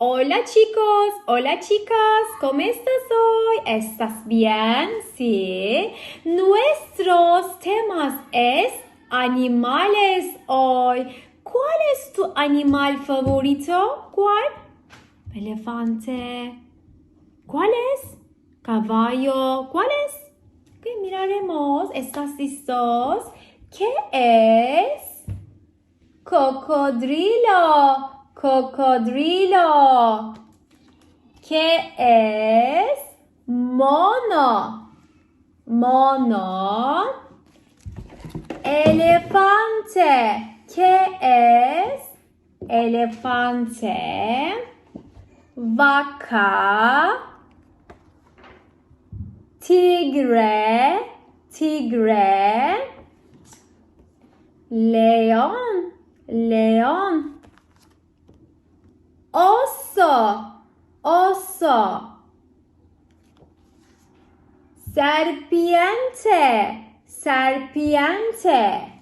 Hola chicos, hola chicas, ¿cómo estás hoy? ¿Estás bien? Sí. Nuestros temas es animales hoy. ¿Cuál es tu animal favorito? ¿Cuál? Elefante. ¿Cuál es? Caballo. ¿Cuál es? Ok, miraremos. ¿Estás listos? ¿Qué es? Cocodrilo. Cocodrilo. ¿Qué es? Mono. Mono. Elefante. ¿Qué es? Elefante. Vaca. Tigre. Tigre. León. León. Oso. Oso. Serpiente. Serpiente.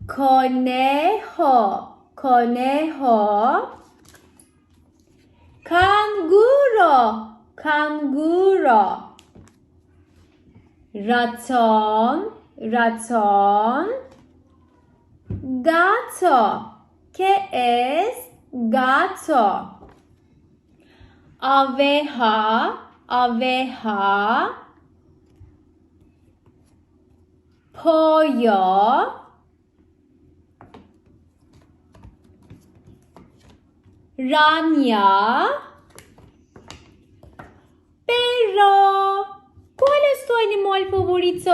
Conejo. Conejo. Canguro. Canguro. Ratón. Ratón. Gato. ¿Qué es? Gato. Abeja. Abeja. Pollo. Rana. Perro. ¿Cuál es tu animal favorito?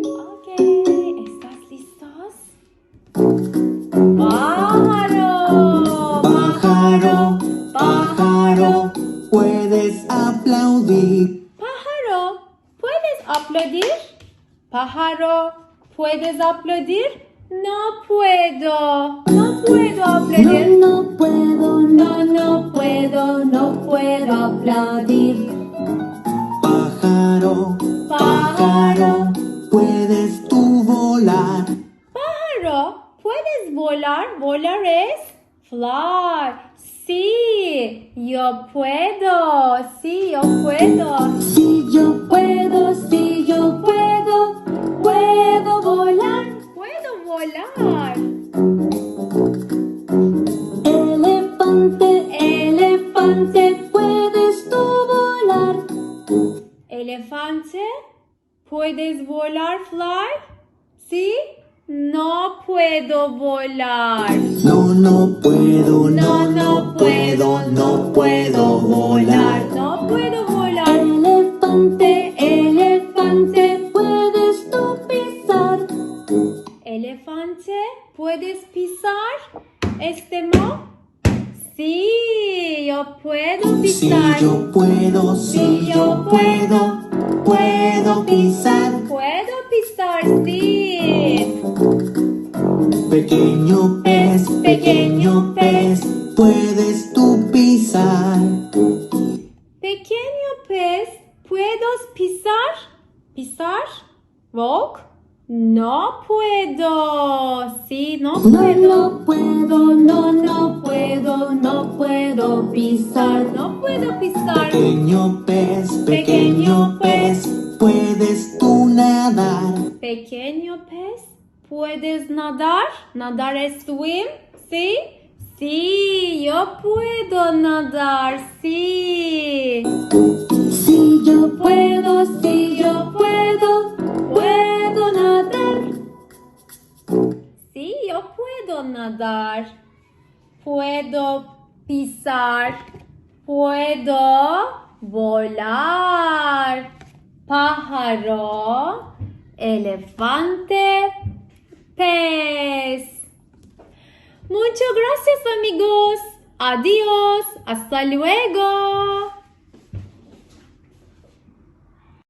Ok, ¿estás listos? Pájaro. Pájaro, pájaro, puedes aplaudir. Pájaro, ¿puedes aplaudir? Pájaro, ¿puedes aplaudir? No puedo. No puedo aplaudir. No puedo, No puedo aplaudir. pájaro, pájaro, puedes tú volar. Pájaro, ¿puedes volar? Volar es fly. Sí, yo puedo. Sí, yo puedo. Si yo puedo, puedo volar. Puedo volar. Elefante, elefante, puedes tú volar. Elefante, ¿puedes volar, fly? ¿Sí? No puedo volar. No puedo, No puedo volar. No puedo volar. Elefante, elefante, puedes tú pisar. Elefante, ¿puedes pisar este mo? Sí, yo puedo Si pisar. yo puedo, puedo pisar. Puedo pisar, sí. Pequeño pez, puedes tú pisar. Pequeño pez, ¿puedes pisar? ¿Pisar? ¿Walk? No puedo. Sí, no puedo. No puedo pisar. No puedo pisar. Pequeño pez, puedes tú nadar. Pequeño pez, ¿puedes nadar? ¿Nadar es swim? ¿Sí? Sí, yo puedo nadar, sí. Si yo puedo, puedo nadar. Sí, yo puedo nadar. Puedo pisar. Puedo volar. Pájaro, elefante, pez. Muchas gracias amigos. Adiós. Hasta luego.